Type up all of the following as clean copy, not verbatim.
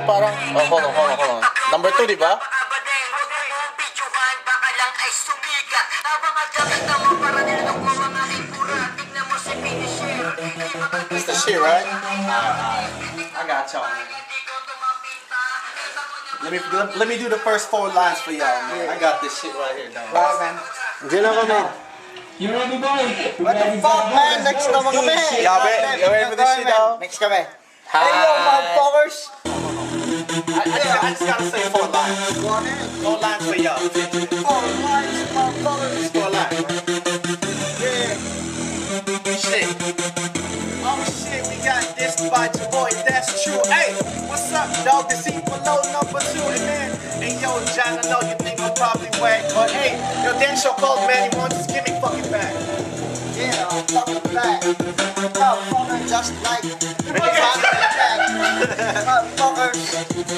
parang, oh, hold on. Number 2, di ba? That's the shit, right? I got y'all. Let me do the first 4 lines for y'all, man. I got this shit right here, dog. Right, man. Diyan ako, man. You ready, boy? What the fuck, man? Next naman kami. You ready for this shit, dog? Next kami. Hey, yo, motherfuckers. I just gotta say 4 lines. 4 lines for y'all. 4 lines, motherfuckers. 4 lines. Yeah. Shit. Oh shit, we got this by your boy, that's true. Hey, what's up, dog? This is below number 2, and man. Hey, yo, John, I know you think I'm probably whack, but hey, yo, Densho called man, he wants to give me fucking back. Yeah, I'm fucking back. Motherfucker, just like motherfuckers.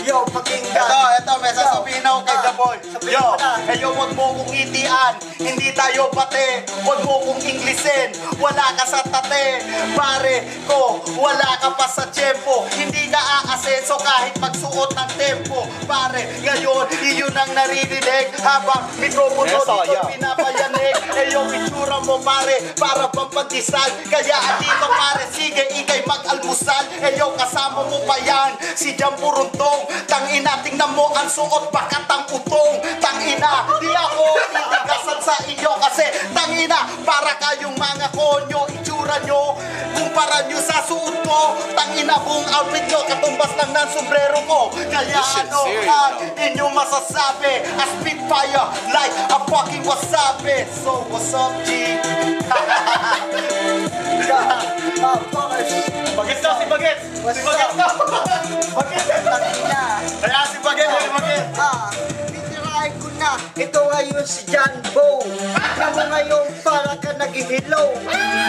Yo, pakinggan. Ito, may sasabihin ako kay The Boy. Yo, yo, wag mo kong itian. Hindi tayo pati. Wag mo kong Inglesin. Wala ka sa tate. Pare ko, wala ka pa sa tiyempo. Hindi ka aaseso kahit magsuot ng tempo. Pare, ngayon, iyon ang naririnig. Habang mikropono dito pinapayanig. Yung itsura mo, pare, para bang pandesal. Kaya andito, pare, sige, ikay mag-almusal. Yung kasama mo pa yan, si Jam Puruntong. Tangina, tingnan mo ang suot, bakat ang utong. Tangina, di ako titigasan sa inyo kasi tangina, para kayong mga konyo, itsura nyo, kumpara nyo sa suot ko. Tangina, buong outfit nyo, katumbas lang ng sombrero ko. Kaya ano ang inyong masasabi? A spitfire like a fucking wasabi. So what's up, G? Bagets daw, si Bagets! Si Bagets daw! Bagets! Kaya si Bagets, si Bagets! Titirahin ko na, ito ngayon si John Bo. Tignan mo ngayon para ka nag-hello.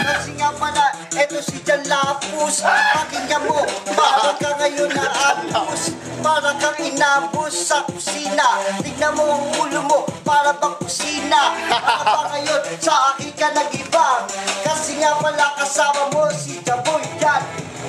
Kasi nga pala, ito si John Lapus. Pakinggan mo, para ka ngayon na-apus. Para kang inabos sa kusina. Tignan mo ang ulo mo, para bang kusina. Para ba ngayon, sa akin ka nag-ibang. Kasi nga pala kasama mo si Jaboy Jan.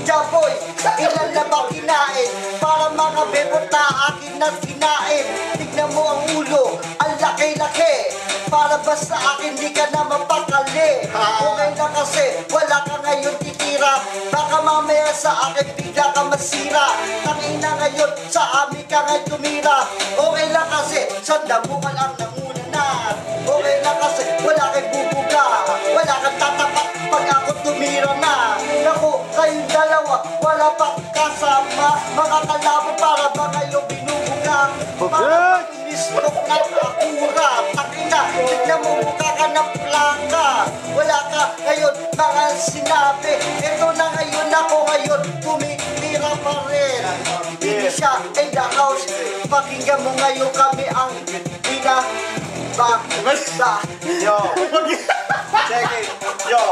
Jaboy, ilan na ba kinain? Para mga bebot na akin na kinain. Tignan mo ang ulo, ang laki-laki. Para ba sa akin di ka na mapakali? Okay na kasi, wala ka ngayon titira. Baka mamaya sa akin bigla ka masira. Tangina ngayon, sa amin ka ngayon tumira. Okay lang kasi, sanda mo ka lang nanguna na. Okay lang kasi, wala kang bubuga. Wala kang tatapak pag ako tumira na. Naku, kayong dalawa, wala pang kasama. Mga kalaban para ba kayo binubugang? Para inistok na akura. Takina, tignan mo mukha ka ng plaka. Wala ka ngayon mga sinabi. Ito na ngayon ako ngayon, tumitira pa rin. Hindi siya in the house. Pakinggan mo ngayon kami ang basta. Yo! Check it! Yo!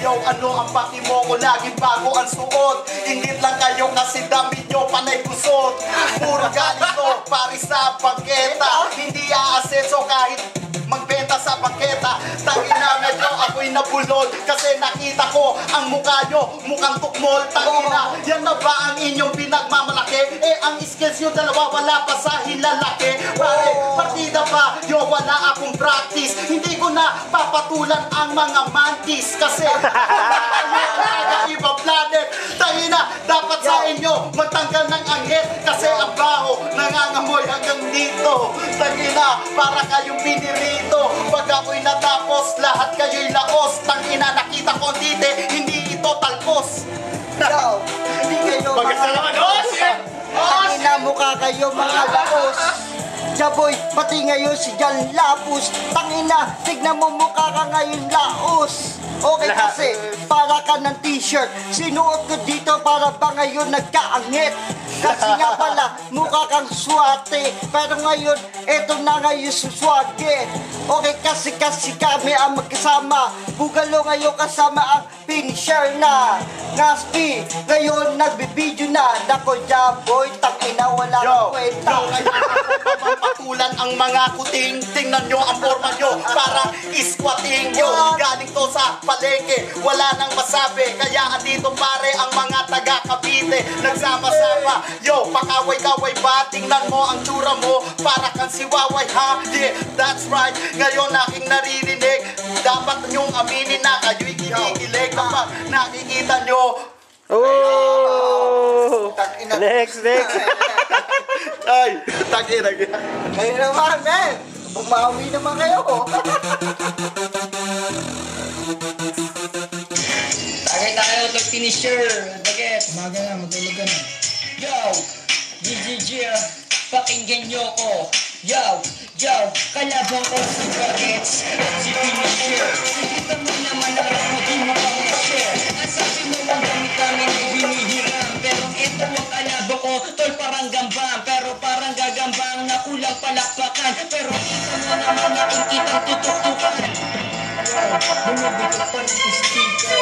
Yo, ano ang paki mo ko? Laging bago ang suot. Ingit lang kayo kasi damit nyo panay kusot. Puro galing ko, pari sa bangketa. Hindi aaseso kahit magbenta sa bangketa. Tangina, medyo ako'y nabulol kasi nakita ko ang mukha nyo, mukhang tukmol. Tangina, yan na ba ang inyong pinagmamalaki? Ang skills nyo dalawa wala pa sa hilalaki. Pare, partida pa, yo, wala akong practice. Hindi ko na papatulan ang mga mantis kasi ibang planet. Tangina, dapat sa inyo magtanggal ng anghit kasi ang baho nangangamoy hanggang dito. Tangina, para kayong pinirito. Pag ako'y natapos, lahat kayo'y laos. Tangina, nakita ko dito, hindi ito talpos. Yo, hindi kayo tangina mukha kayo mga laos. Jaboy, pati ngayon si Jan Lapus. Tangina, tignan mo mukha ka ngayon laos. Okay kasi, para ka ng t-shirt. Sinuot ko dito para ba ngayon nagkaangit. Kasi nga pala, mukha kang swate. Pero ngayon, eto na ngayon suswage. Okay kasi kami ang magkasama. Bugalo ngayon kasama ang finisher na. Nasty, ngayon nagbibideo na. Nako Jaboy, tangina wala kang kwenta. Patulan ang mga kuting. Tingnan nyo ang forma nyo. Para parang squatting. Yo, galing to sa palengke, wala nang masabi. Kaya andito pare ang mga taga Cavite, nagsama-sama. Yo, pakaway-kaway ba? Tingnan mo ang tsura mo, para kang si Waway, ha? Yeah, that's right. Ngayon aking naririnig, dapat nyong aminin na kayo'y kinikilig kapag nakikita nyo. Oh! Next. Ay, tag-ina. Kayo naman, men. Bumawi naman kayo. Tagay tayo ito finisher. Baget, umaga na, matulog ka na. Yo, GGG, pakinggan nyo ko. Yo, kalabang ko si Bagets, si finisher. Kita mo naman na ako, di mo pa share. Ang sabi mo ang gamit kami na hinihiram. Pero ito ang kalabang ko, tol parang gambang. Pero parang gagambang na kulang palakpakan. Pero ito mo naman na ikitang tutok-tukan. Bumibigay pa rin si sticker.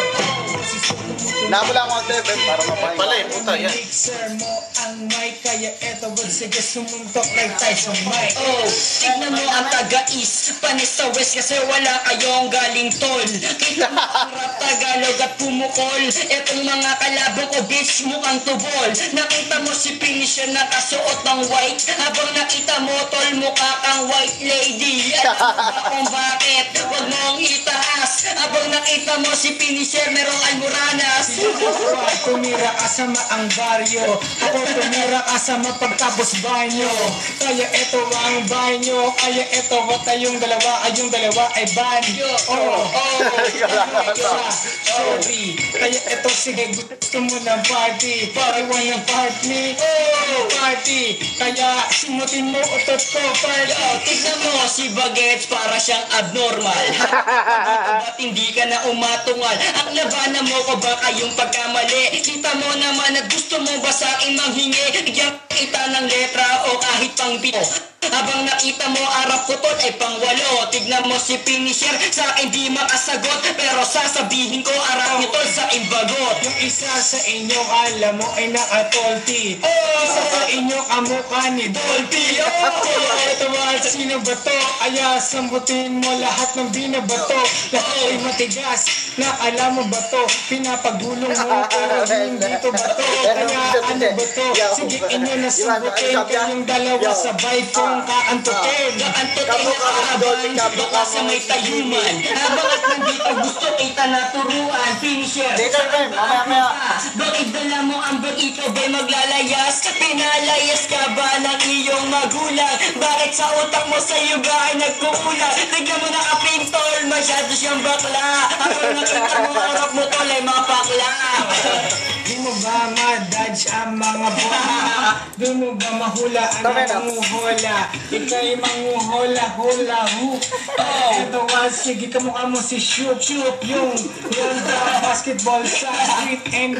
Namula ako ang TV para mapahin. Pala eh, puta yan. Mixer mo ang mic, kaya eto wag sige sumuntok like Tyson Mike. Oh, tignan mo ang taga-east, panis sa west kasi wala kayong galing tol. Kita mo ang rap Tagalog at pumukol. Etong mga kalabang ko bitch mukhang tubol. Nakita mo si Finisher nakasuot ng white, habang nakita mo tol mukha kang white lady. Alam mo ba kung bakit? Wag mong itaas. Habang nakita mo si Finisher merong almoranas. Tumira ka sa maang baryo, ako tumira ka sa mapagtapos banyo. Kaya eto ang banyo, kaya eto what yung dalawa ay banyo. Sorry, kaya eto sige gusto mo ng party, I wanna party, party. Kaya simutin mo utot ko, party. Tignan mo si Bagets para siyang abnormal. Ba't hindi ka na umatungal? Ang labanan mo ko ba kayong pagkamali? Kita mo naman at gusto mo ba sa akin manghingi? Bigyan kita ng letra o kahit pang bito. Habang nakita mo arap ko tol ay pangwalo. Tignan mo si Finisher, sa akin di makasagot, pero sasabihin ko arap nito sa imbagot. Yung isa sa inyong alam mo ay nakatolti, isa sa inyong kamukha ni Dolphy. Kaya ito sino ba to? Aya sambutin mo lahat ng binabato. Lahat ay matigas, nakala mo ba to? Pinapagulong mo pero hindi to ba to? Kaya ano ba to? Sige inyo na sambutin kayong dalawa sabay kong kaantutin. Kaantutin na kahabang baka sa may tayuman. Habang at nandito gusto kita naturuan. Finisher, bakit dala mo ang bag ikaw ba'y maglalayas? Pinalayas ka ba ng iyong magulang? Bakit sa utak mo sa yuga ay nagkukulang? Tignan mo nakapintol, masyado siyang bakla. Habang nakita mo harap mo tol ay mapakla. Di mo ba ma-dodge ang mga bola? Di mo ba mahula ang nanguhula? Ika'y manguhula-hula hoop. Ito sige kamukha mo si Shoop yung basketball sa street end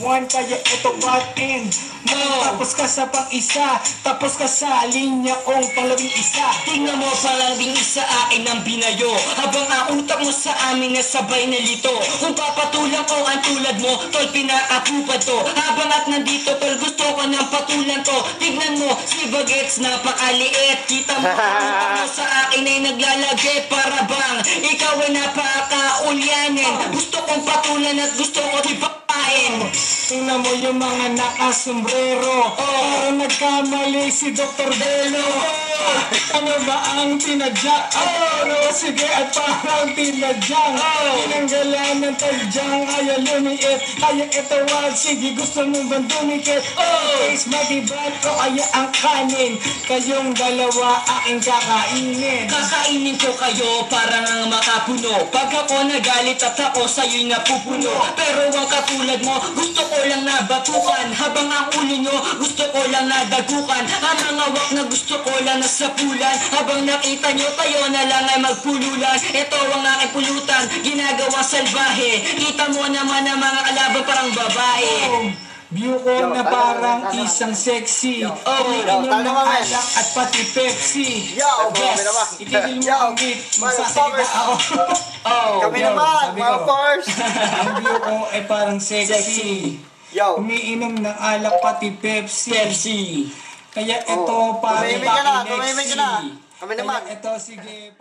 one kaya ito what end mo. Tapos ka sa pang-isa, tapos ka sa linya kong panglabing isa. Tingnan mo panglabing isa akin ang binayo, habang ang utak mo sa amin na sabay na lito. Kung papatulang ko ang tulad mo, tol pinakapupad to. Habang at nandito tol gusto ko ng patulan to. Tignan mo si Bagets napakaliit. Kita mo ang utak mo sa akin ay naglalagay para bang ikaw ay napakaulyanin. Gusto kong patulan at gusto ko ipapain. Tingnan mo yung mga nakasombrero, parang nagkamali si Dr. Bello. Ano ba ang tinadya? Sige at parang tinadyang tinanggalan ng tadyang kaya lumiit. Kaya ito sige gusto mong bang dumikit? Face matibad o kaya ang kanin? Kayong dalawa aking kakainin. Kakainin ko kayo parang ang makapuno. Pag ako nagalit at ako sa'yo'y napupuno. Pero ang katulad mo gusto ko lang nabatukan, habang ang ulo nyo gusto ko lang nadagukan. Ang mga wak na gusto ko lang nasapulan, habang nakita nyo tayo na lang ay magpululan. Ito ang aking pulutan, ginagawa salbahe. Kita mo naman ang mga kalaban parang babae. View ko na parang isang sexy. Inom ng alak at pati Pepsi. Yes, itigil mo ang beat, magsasalita ako. Kami naman, mga Pars. Ang view ko ay parang sexy. Umiinom ng alak pati Pepsi. Kaya ito parang tumimik ka na. Kami naman. Kaya ito sige.